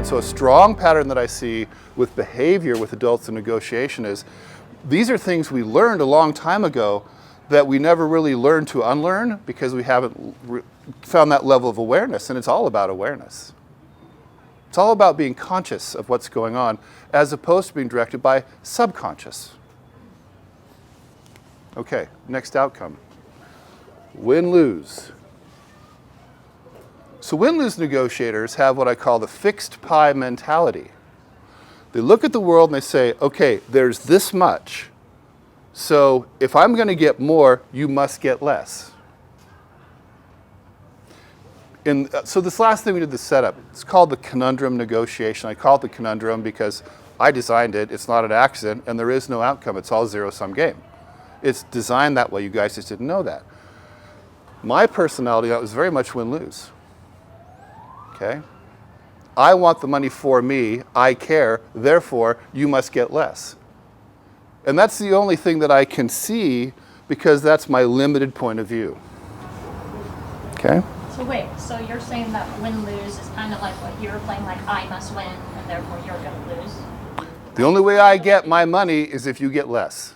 And so a strong pattern that I see with behavior with adults in negotiation is these are things we learned a long time ago that we never really learned to unlearn because we haven't found that level of awareness. And it's all about awareness. It's all about being conscious of what's going on as opposed to being directed by subconscious. Okay, next outcome. Win-lose. So win-lose negotiators have what I call the fixed pie mentality. They look at the world and they say, okay, there's this much. So if I'm going to get more, you must get less. So this last thing we did, the setup, it's called the conundrum negotiation. I call it the conundrum because I designed it. It's not an accident, and there is no outcome. It's all a zero-sum game. It's designed that way. You guys just didn't know that. My personality, that was very much win-lose. Okay? I want the money for me. I care. Therefore, you must get less. And that's the only thing that I can see because that's my limited point of view. Okay? So wait, so you're saying that win-lose is kind of like what you're playing, like I must win, and therefore you're going to lose? The only way I get my money is if you get less.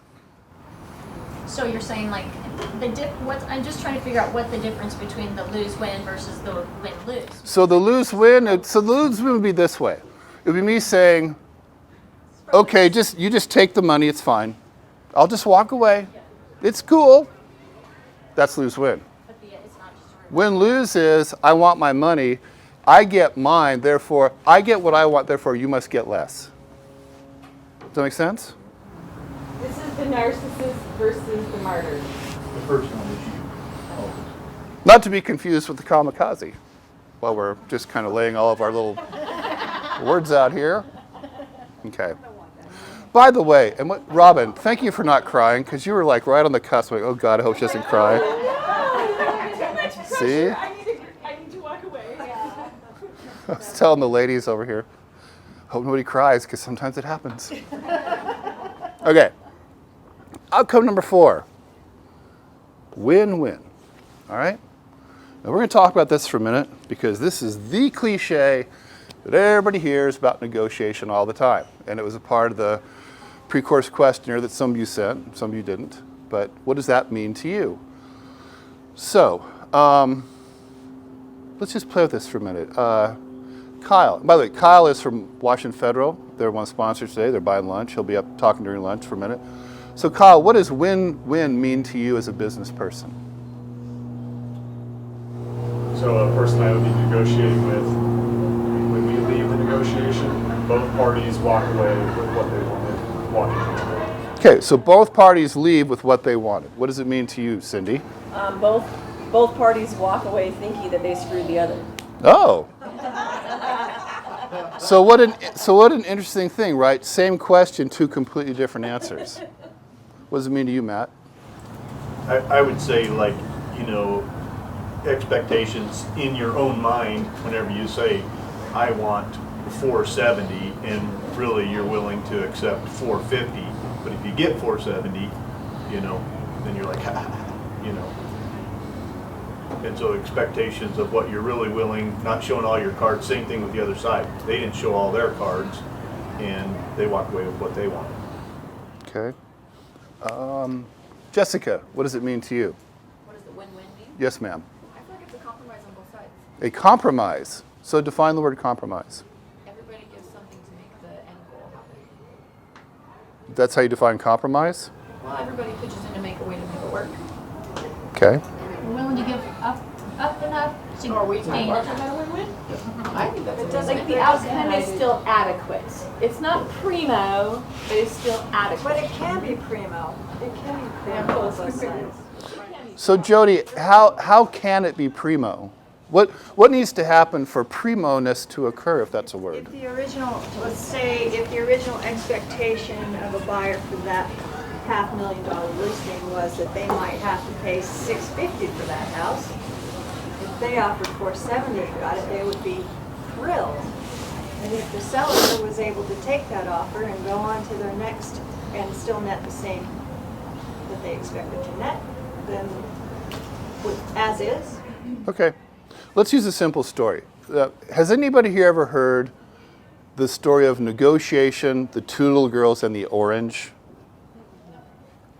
So you're saying like, I'm just trying to figure out what the difference between the lose-win versus the win-lose. So the lose-win would be this way. It would be me saying, okay, you just take the money, it's fine. I'll just walk away. It's cool. That's lose-win. Win-lose is, I want my money, I get mine, therefore, I get what I want, therefore you must get less. Does that make sense? This is the narcissist versus the martyr. The first one is you. Not to be confused with the kamikaze. Well, we're just kind of laying all of our little words out here. Okay. By the way, Robin, thank you for not crying, because you were like right on the cusp, like, oh God, I hope she doesn't cry. See? I need to walk away. Yeah. I was telling the ladies over here, hope nobody cries, because sometimes it happens. Okay. Outcome number 4. Win-win. All right? Now we're going to talk about this for a minute, because this is the cliche that everybody hears about negotiation all the time. And it was a part of the pre-course questionnaire that some of you sent, some of you didn't. But what does that mean to you? So, let's just play with this for a minute. Kyle, by the way, Kyle is from Washington Federal. They're one of the sponsors today. They're buying lunch. He'll be up talking during lunch for a minute. So Kyle, what does win-win mean to you as a business person? So a person I would be negotiating with, when we leave the negotiation, both parties walk away with what they wanted walking away. Okay, so both parties leave with what they wanted. What does it mean to you, Cindy? Both parties walk away thinking that they screwed the other. Oh. So what an interesting thing, right? Same question, 2 completely different answers. What does it mean to you, Matt? I would say, like, expectations in your own mind whenever you say, I want 470, and really you're willing to accept 450. But if you get 470, then you're like, And so expectations of what you're really willing, not showing all your cards, same thing with the other side. They didn't show all their cards, and they walk away with what they wanted. Okay. Jessica, what does it mean to you? What does the win-win mean? Yes, ma'am. I feel like it's a compromise on both sides. A compromise. So define the word compromise. Everybody gives something to make the end goal happen. That's how you define compromise? Well, everybody pitches in to make a way to make it work. Okay. We're willing to give up enough to Are we gain talking enough. about a win-win? I think that's It a doesn't, win-win. the outcome is still adequate. It's not primo, but it's still adequate. But it can be primo. It can be primo on both sides. So Jody, how can it be primo? What needs to happen for primo-ness to occur, if that's a word? If the original, let's say, if the original expectation of a buyer for that $500,000 listing was that they might have to pay $650 for that house, if they offered $470 and got it, they would be thrilled. And if the seller was able to take that offer and go on to their next and still net the same that they expected to net, then as is. Okay. Let's use a simple story. Has anybody here ever heard the story of negotiation, the two little girls, and the orange?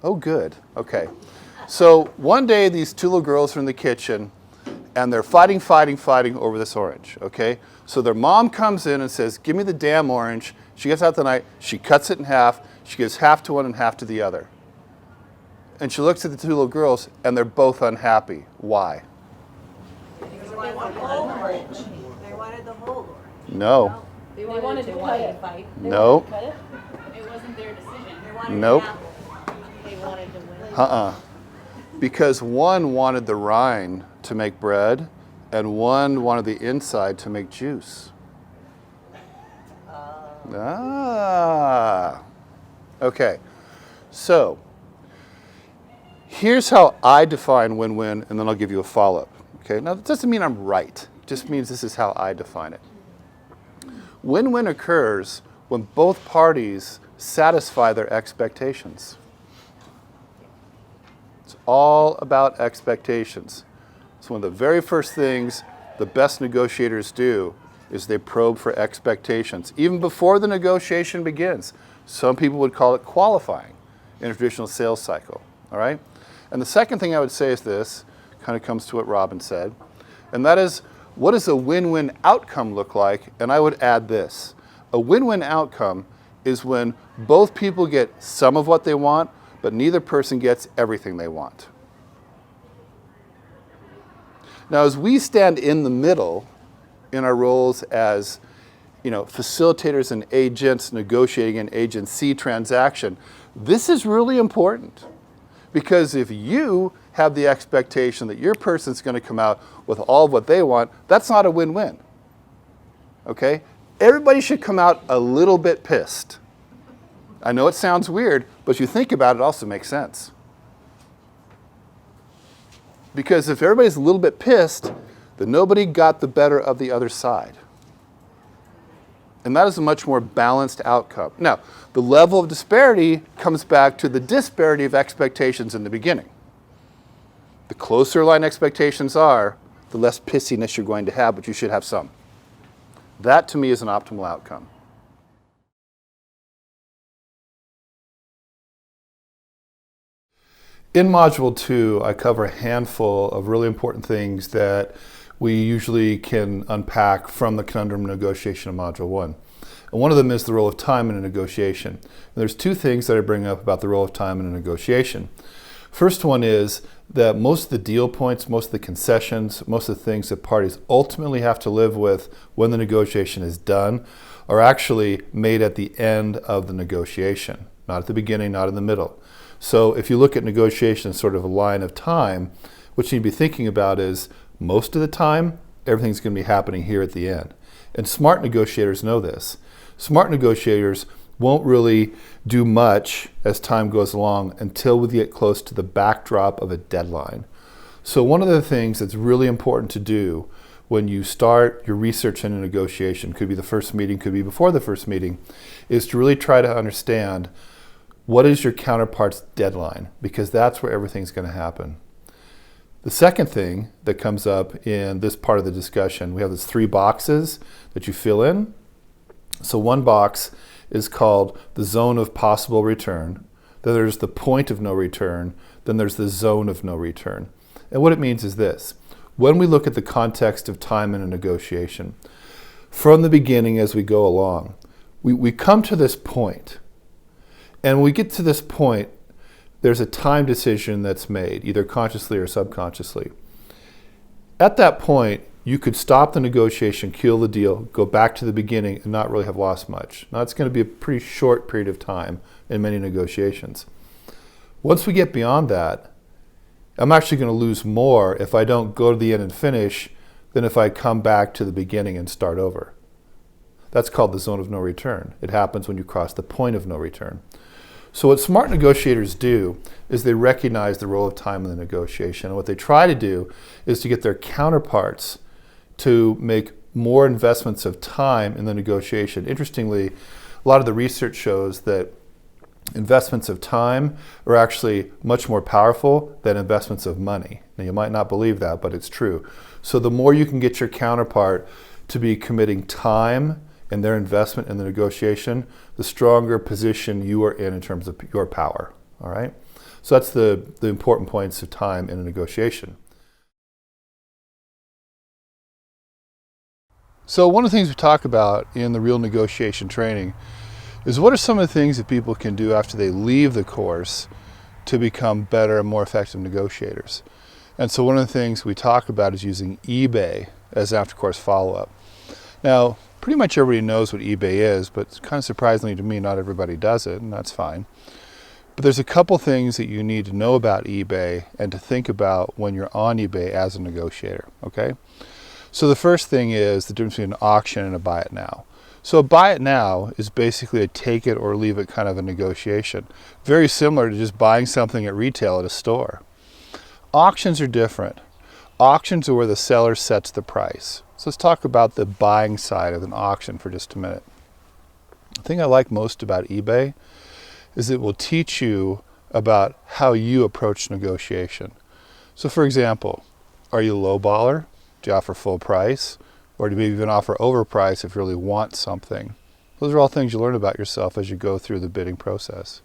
Oh, good. Okay. So one day these two little girls are in the kitchen and they're fighting over this orange, okay? So their mom comes in and says, give me the damn orange. She gets out the knife, she cuts it in half, she gives half to one and half to the other. And she looks at the two little girls and they're both unhappy. Why? They wanted the whole orange. They wanted the whole orange. No. They wanted to cut it. No. Cut it? It wasn't their decision. They wanted Nope. the apple. They wanted to win. Because one wanted the rind to make bread and one wanted the inside to make juice. Okay. So here's how I define win-win, and then I'll give you a follow-up. Okay. Now that doesn't mean I'm right. It just means this is how I define it. Win-win occurs when both parties satisfy their expectations. It's all about expectations. So one of the very first things the best negotiators do is they probe for expectations, even before the negotiation begins. Some people would call it qualifying in a traditional sales cycle, all right? And the second thing I would say is this, kind of comes to what Robin said, and that is, what does a win-win outcome look like? And I would add this. A win-win outcome is when both people get some of what they want, but neither person gets everything they want. Now, as we stand in the middle in our roles as, facilitators and agents negotiating an agency transaction, this is really important. Because if you have the expectation that your person's going to come out with all of what they want, that's not a win-win. Okay? Everybody should come out a little bit pissed. I know it sounds weird, but if you think about it, it also makes sense. Because if everybody's a little bit pissed, then nobody got the better of the other side. And that is a much more balanced outcome. Now, the level of disparity comes back to the disparity of expectations in the beginning. The closer line expectations are, the less pissiness you're going to have, but you should have some. That, to me, is an optimal outcome. In Module 2, I cover a handful of really important things that we usually can unpack from the conundrum negotiation of Module 1. And one of them is the role of time in a negotiation. And there's two things that I bring up about the role of time in a negotiation. First one is that most of the deal points, most of the concessions, most of the things that parties ultimately have to live with when the negotiation is done are actually made at the end of the negotiation, not at the beginning, not in the middle. So if you look at negotiation as sort of a line of time, what you need to be thinking about is most of the time, everything's going to be happening here at the end. And smart negotiators know this. Smart negotiators won't really do much as time goes along until we get close to the backdrop of a deadline. So one of the things that's really important to do when you start your research in a negotiation, could be the first meeting, could be before the first meeting, is to really try to understand what is your counterpart's deadline, because that's where everything's going to happen. The second thing that comes up in this part of the discussion, we have these 3 boxes that you fill in. So one box is called the zone of possible return. Then there's the point of no return. Then there's the zone of no return. And what it means is this. When we look at the context of time in a negotiation, from the beginning as we go along, we come to this point. And when we get to this point, there's a time decision that's made, either consciously or subconsciously. At that point, you could stop the negotiation, kill the deal, go back to the beginning, and not really have lost much. Now, it's going to be a pretty short period of time in many negotiations. Once we get beyond that, I'm actually going to lose more if I don't go to the end and finish than if I come back to the beginning and start over. That's called the zone of no return. It happens when you cross the point of no return. So what smart negotiators do is they recognize the role of time in the negotiation. And what they try to do is to get their counterparts to make more investments of time in the negotiation. Interestingly, a lot of the research shows that investments of time are actually much more powerful than investments of money. Now, you might not believe that, but it's true. So the more you can get your counterpart to be committing time and their investment in the negotiation, the stronger position you are in terms of your power. All right? So that's the important points of time in a negotiation. So one of the things we talk about in the real negotiation training is what are some of the things that people can do after they leave the course to become better and more effective negotiators. And so one of the things we talk about is using eBay as an after-course follow-up. Now, pretty much everybody knows what eBay is, but kind of surprisingly to me, not everybody does it, and that's fine. But there's a couple things that you need to know about eBay and to think about when you're on eBay as a negotiator, okay? So the first thing is the difference between an auction and a buy it now. So a buy it now is basically a take it or leave it kind of a negotiation. Very similar to just buying something at retail at a store. Auctions are different. Auctions are where the seller sets the price. So let's talk about the buying side of an auction for just a minute. The thing I like most about eBay is it will teach you about how you approach negotiation. So for example, are you a low baller? Do you offer full price? Or do you maybe even offer overprice if you really want something? Those are all things you learn about yourself as you go through the bidding process.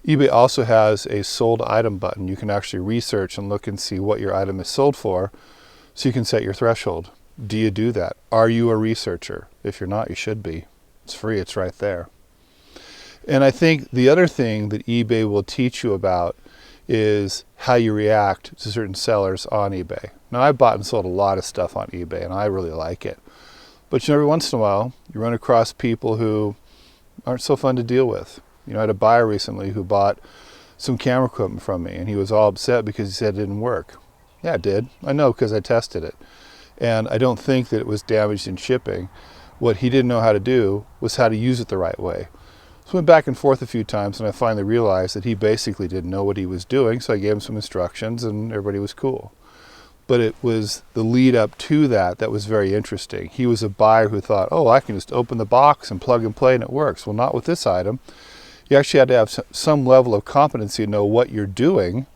eBay also has a sold item button. You can actually research and look and see what your item is sold for so you can set your threshold. Do you do that? Are you a researcher? If you're not, you should be. It's free, it's right there. And I think the other thing that eBay will teach you about is how you react to certain sellers on eBay. Now, I bought and sold a lot of stuff on eBay, and I really like it. But you know, every once in a while, you run across people who aren't so fun to deal with. You know, I had a buyer recently who bought some camera equipment from me, and he was all upset because he said it didn't work. Yeah, it did. I know because I tested it. And I don't think that it was damaged in shipping. What he didn't know how to do was how to use it the right way. So I went back and forth a few times, and I finally realized that he basically didn't know what he was doing, so I gave him some instructions, and everybody was cool. But it was the lead up to that that was very interesting. He was a buyer who thought, oh, I can just open the box and plug and play and it works. Well, not with this item. You actually had to have some level of competency to know what you're doing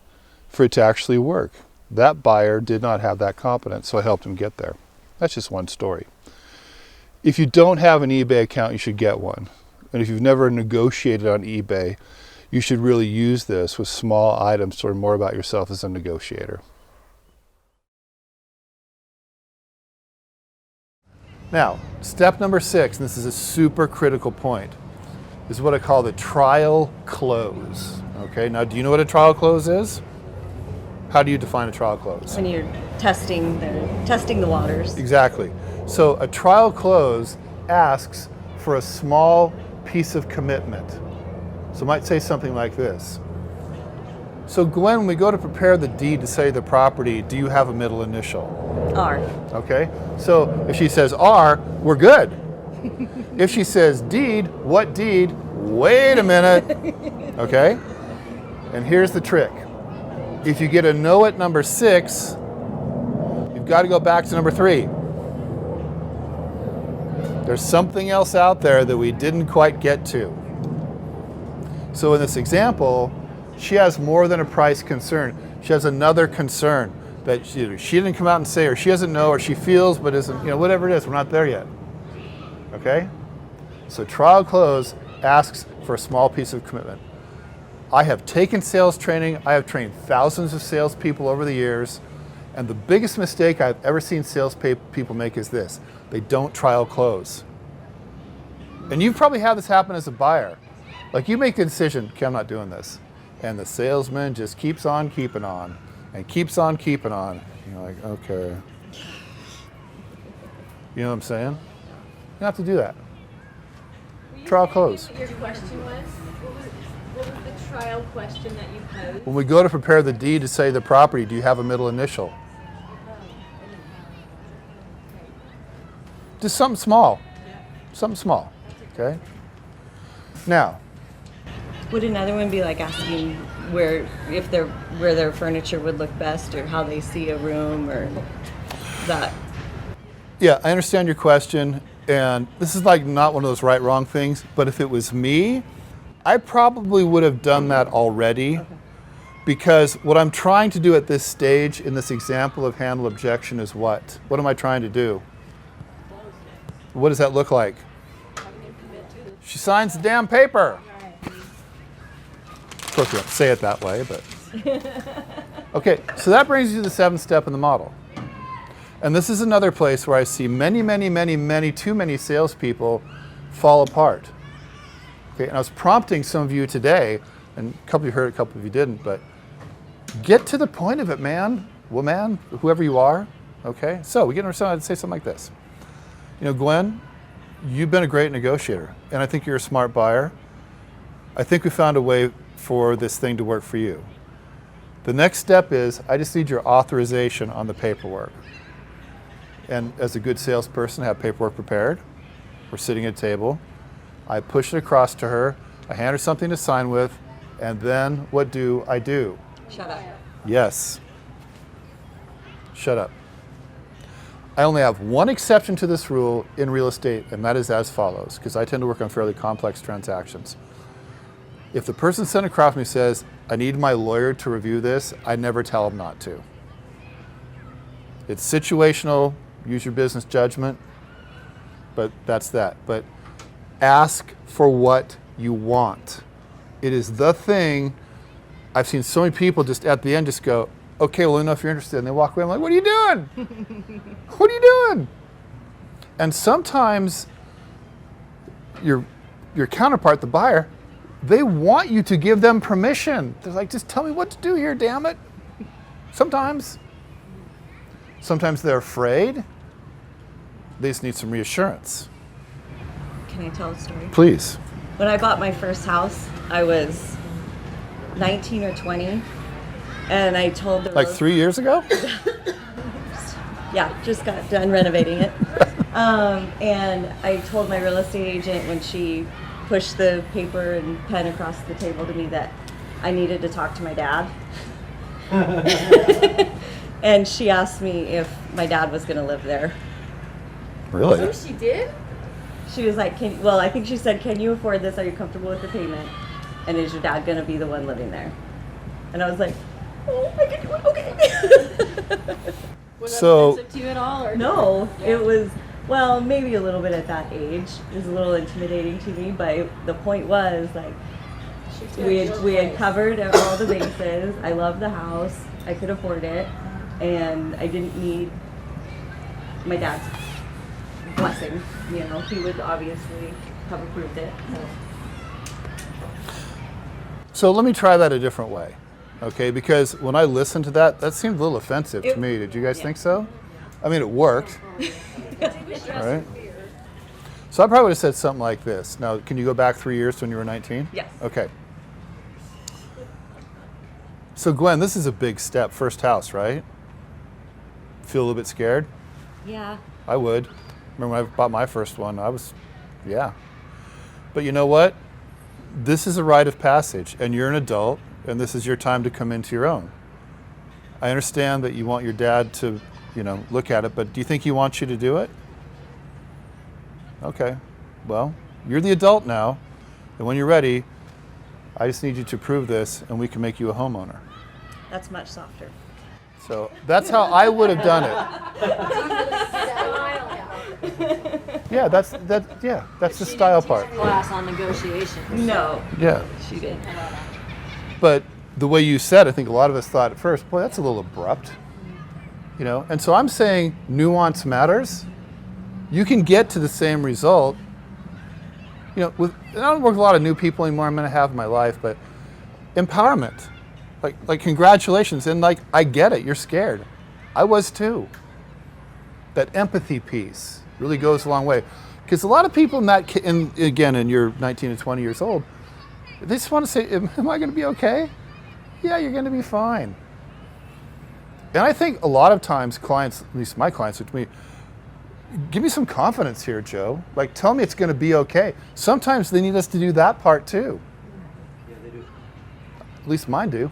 for it to actually work. That buyer did not have that competence, so I helped him get there. That's just one story. If you don't have an eBay account, you should get one. And if you've never negotiated on eBay, you should really use this with small items to learn more about yourself as a negotiator. Now, step number 6, and this is a super critical point, is what I call the trial close. Okay, now do you know what a trial close is? How do you define a trial close? When you're testing the waters. Exactly. So a trial close asks for a small piece of commitment. So it might say something like this. So Gwen, when we go to prepare the deed to sell the property, do you have a middle initial? R. Okay, so if she says R, we're good. If she says deed, what deed? Wait a minute. Okay, and here's the trick. If you get a no at number 6, you've got to go back to number 3. There's something else out there that we didn't quite get to. So in this example, she has more than a price concern. She has another concern that she didn't come out and say, or she doesn't know, or she feels but isn't, whatever it is, we're not there yet. Okay? So trial close asks for a small piece of commitment. I have taken sales training. I have trained thousands of salespeople over the years, and the biggest mistake I've ever seen salespeople make is this: they don't trial close. And you've probably had this happen as a buyer. Like, you make the decision, okay, I'm not doing this, and the salesman just keeps on keeping on, and keeps on keeping on. You're like, okay. You know what I'm saying? You don't have to do that. Trial close. What your question was? What was the trial question that you posed? When we go to prepare the deed to say the property, do you have a middle initial? Just something small. Something small. Okay? Now, Would another one be like asking where their furniture would look best, or how they see a room, or that? yeah, I understand your question, and this is like not one of those right-wrong things, but if it was me, I probably would have done that already. Okay. Because what I'm trying to do at this stage in this example of handle objection is what? What am I trying to do? What does that look like? She signs the damn paper. Of course, we don't say it that way, but. Okay, so that brings you to the 7th step in the model. And this is another place where I see many, too many salespeople fall apart. Okay, and I was prompting some of you today, and a couple of you heard it, a couple of you didn't, but get to the point of it, man, woman, whoever you are. Okay, so we get to say something like this. You know, Gwen, you've been a great negotiator, and I think you're a smart buyer. I think we found a way for this thing to work for you. The next step is, I just need your authorization on the paperwork. And as a good salesperson, I have paperwork prepared. We're sitting at a table. I push it across to her. I hand her something to sign with. And then what do I do? Shut up. Yes. Shut up. I only have one exception to this rule in real estate, and that is as follows, because I tend to work on fairly complex transactions. If the person sitting across me says, I need my lawyer to review this, I never tell them not to. It's situational, use your business judgment, but that's that. But ask for what you want. It is the thing. I've seen so many people just at the end just go, okay, well, enough, if you're interested. And they walk away. I'm like, what are you doing? What are you doing? And sometimes your counterpart, the buyer, they want you to give them permission. They're like, just tell me what to do here, damn it. Sometimes. Sometimes they're afraid. They just need some reassurance. Can I tell a story? Please. When I bought my first house, I was 19 or 20, and I told the Like 3 years ago? Yeah, just got done renovating it. And I told my real estate agent when she pushed the paper and pen across the table to me that I needed to talk to my dad. And she asked me if my dad was going to live there. Really? So she did? She was like, I think she said, can you afford this? Are you comfortable with the payment? And is your dad going to be the one living there? And I was like, oh, I can do it, okay. Was that So- offensive to you at all? Or No, Yeah. it was, well, maybe a little bit at that age. It was a little intimidating to me, but the point was, like, She took we your had place. covered all the bases. I loved the house. I could afford it. And I didn't need my dad's blessing. You know, he would obviously have approved it. So let me try that a different way. Okay, because when I listened to that, that seemed a little offensive to It- me. Did you guys think so? I mean, it worked. All right. So I probably would have said something like this. Now, can you go back 3 years to when you were 19? Yes. Okay. So Gwen, this is a big step. First house, right? Feel a little bit scared? Yeah. I would. Remember when I bought my first one, yeah. But you know what? This is a rite of passage, and you're an adult, and this is your time to come into your own. I understand that you want your dad to, look at it, but do you think he wants you to do it? Okay. Well, you're the adult now, and when you're ready, I just need you to prove this, and we can make you a homeowner. That's much softer. So that's how I would have done it. Yeah, that's the style part. Class on negotiations. No, Yeah. she didn't. But the way you said, I think a lot of us thought at first, boy, that's a little abrupt. And so I'm saying nuance matters. You can get to the same result. I don't work with a lot of new people anymore. I'm going to have in my life, but empowerment, like congratulations, and I get it. You're scared. I was too. That empathy piece really goes a long way, because a lot of people in you're 19 to 20 years old, they just want to say, am I going to be okay? Yeah, you're going to be fine. And I think a lot of times clients, at least my clients, to me, give me some confidence here, Joe. Tell me it's going to be okay. Sometimes they need us to do that part too. Yeah, they do. At least mine do.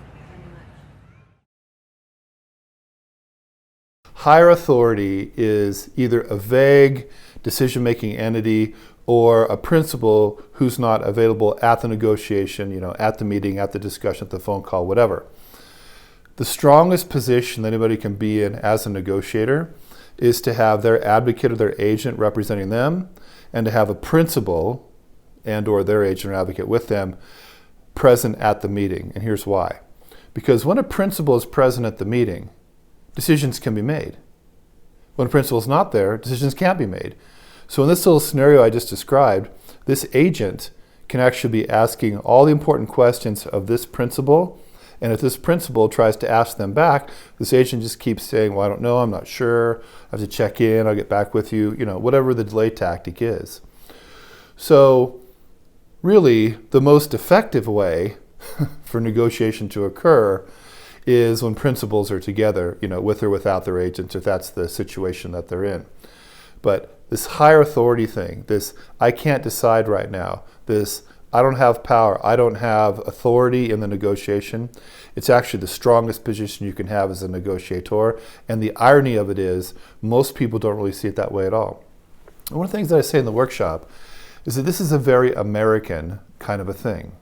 Higher authority is either a vague decision-making entity or a principal who's not available at the negotiation, at the meeting, at the discussion, at the phone call, whatever. The strongest position that anybody can be in as a negotiator is to have their advocate or their agent representing them, and to have a principal and or their agent or advocate with them present at the meeting. And here's why. Because when a principal is present at the meeting, decisions can be made. When a principal is not there, decisions can't be made. So in this little scenario I just described, this agent can actually be asking all the important questions of this principal, and if this principal tries to ask them back, this agent just keeps saying, well, I don't know, I'm not sure, I have to check in, I'll get back with you, whatever the delay tactic is. So really, the most effective way for negotiation to occur is when principals are together, with or without their agents, if that's the situation that they're in. But this higher authority thing, this I can't decide right now, this I don't have power, I don't have authority in the negotiation, it's actually the strongest position you can have as a negotiator. And the irony of it is, most people don't really see it that way at all. And one of the things that I say in the workshop is that this is a very American kind of a thing.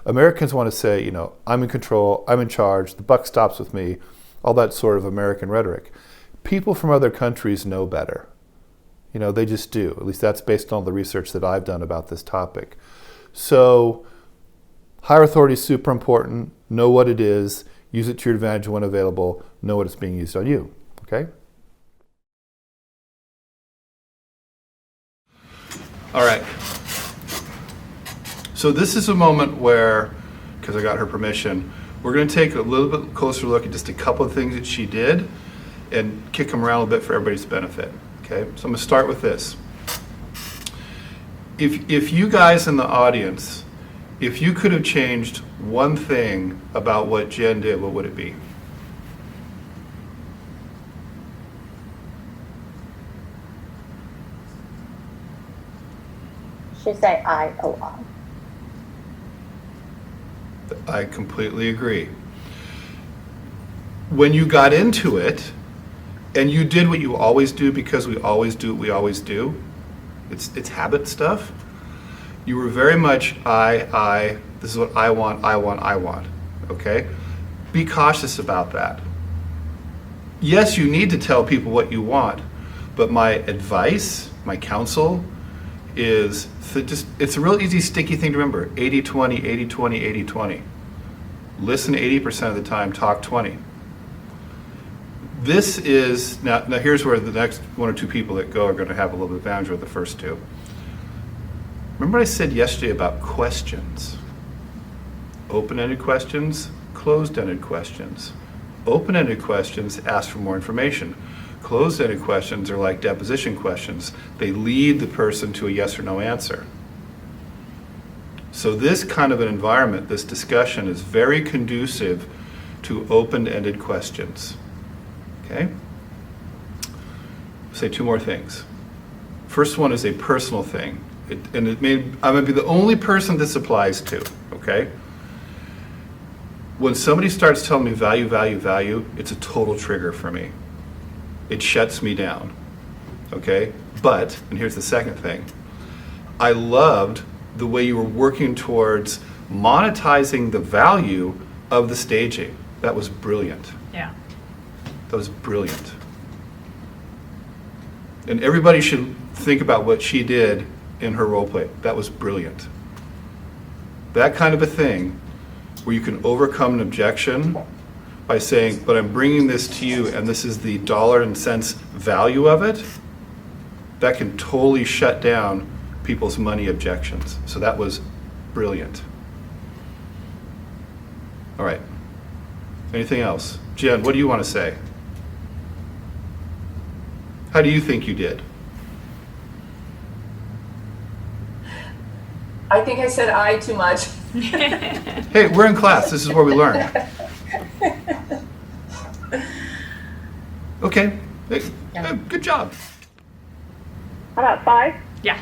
Americans want to say, I'm in control, I'm in charge, the buck stops with me, all that sort of American rhetoric. People from other countries know better. They just do. At least that's based on the research that I've done about this topic. So higher authority is super important. Know what it is. Use it to your advantage when available. Know what it's being used on you. Okay? All right. So this is a moment where, because I got her permission, we're going to take a little bit closer look at just a couple of things that she did and kick them around a little bit for everybody's benefit. Okay, so I'm going to start with this. If you guys in the audience, if you could have changed one thing about what Jen did, what would it be? Should say I a lot. I completely agree. When you got into it, and you did what you always do because we always do what we always do, it's habit stuff. You were very much this is what I want, okay? Be cautious about that. Yes, you need to tell people what you want, but my advice, my counsel is it's a real easy sticky thing to remember. 80-20, 80-20, 80-20. Listen 80% of the time, talk 20. This is, now here's where the next one or two people that go are going to have a little bit of advantage with the first two. Remember I said yesterday about questions? Open-ended questions, closed-ended questions. Open-ended questions ask for more information. Closed-ended questions are like deposition questions. They lead the person to a yes or no answer. So this kind of an environment, this discussion, is very conducive to open-ended questions. Okay? I'll say two more things. First one is a personal thing. I'm going to be the only person this applies to, okay? When somebody starts telling me value, value, value, it's a total trigger for me. It shuts me down, okay? But, and here's the second thing, I loved the way you were working towards monetizing the value of the staging. That was brilliant. Yeah. That was brilliant. And everybody should think about what she did in her role play. That was brilliant. That kind of a thing where you can overcome an objection by saying, but I'm bringing this to you and this is the dollar and cents value of it, that can totally shut down people's money objections. So that was brilliant. All right. Anything else? Jen, what do you want to say? How do you think you did? I think I said I too much. Hey, we're in class. This is where we learn. Okay. Hey, good job. How about 5? Yeah.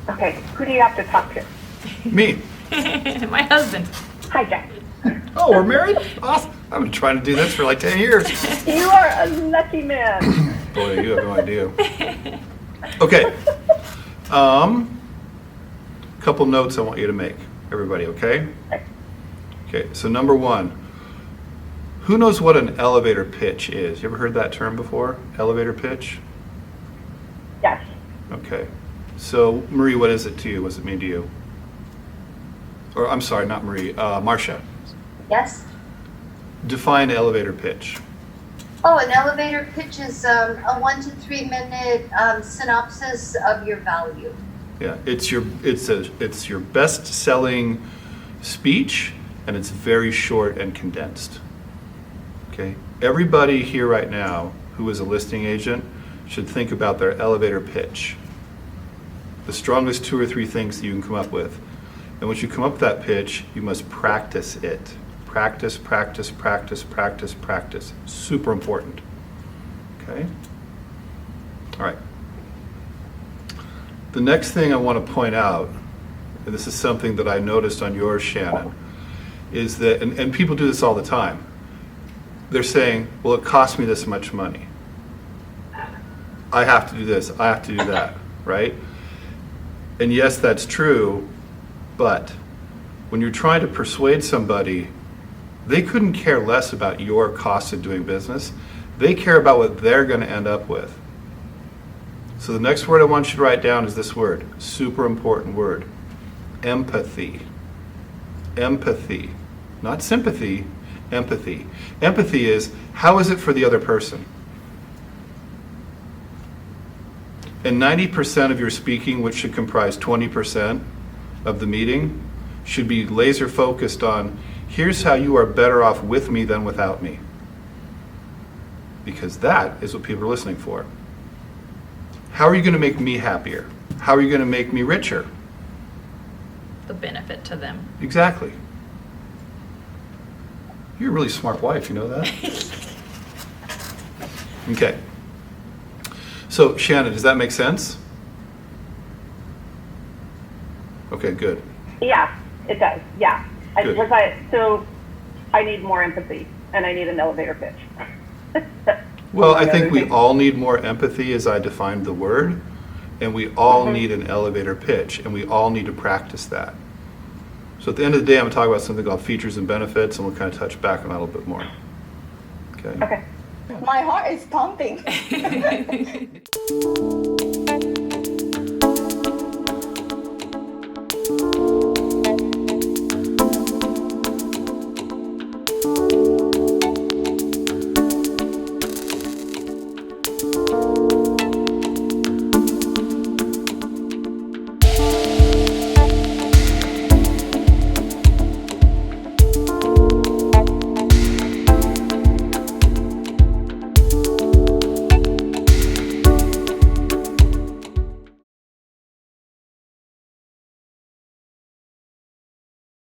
Okay, who do you have to talk to? Me. My husband. Hi, Jack. Oh, we're married? Awesome. I've been trying to do this for like 10 years. You are a lucky man. Boy, you have no idea. Okay. Couple notes I want you to make, everybody, okay? Okay, so number one, Who knows what an elevator pitch is? You ever heard that term before? Elevator pitch? Yes. Okay. So, Marie, what is it to you? What does it mean to you? Or, I'm sorry, not Marie, Marcia. Yes? Define elevator pitch. Oh, an elevator pitch is a 1 to 3 minute synopsis of your value. Yeah, it's your best selling speech, and it's very short and condensed. Okay? Everybody here right now who is a listing agent should think about their elevator pitch. The strongest 2 or 3 things that you can come up with. And once you come up with that pitch, you must practice it. Practice, practice, practice, practice, practice. Super important. Okay? All right. The next thing I want to point out, and this is something that I noticed on yours, Shannon, is that, and people do this all the time, they're saying, well, it cost me this much money. I have to do this, I have to do that, right? And yes, that's true, but when you're trying to persuade somebody, they couldn't care less about your cost of doing business. They care about what they're going to end up with. So the next word I want you to write down is this word, super important word, empathy. Empathy. Not sympathy, empathy. Empathy is, how is it for the other person? And 90% of your speaking, which should comprise 20% of the meeting, should be laser focused on, here's how you are better off with me than without me. Because that is what people are listening for. How are you going to make me happier? How are you going to make me richer? The benefit to them. Exactly. You're a really smart wife, you know that? Okay. So, Shannon, does that make sense? Okay, good. Yeah, it does. Yeah. Good. So I need more empathy, and I need an elevator pitch. Well, I think we all need more empathy, as I defined the word, and we all need an elevator pitch, and we all need to practice that. So at the end of the day, I'm going to talk about something called features and benefits, and we'll kind of touch back on that a little bit more. Okay? Okay. My heart is pumping.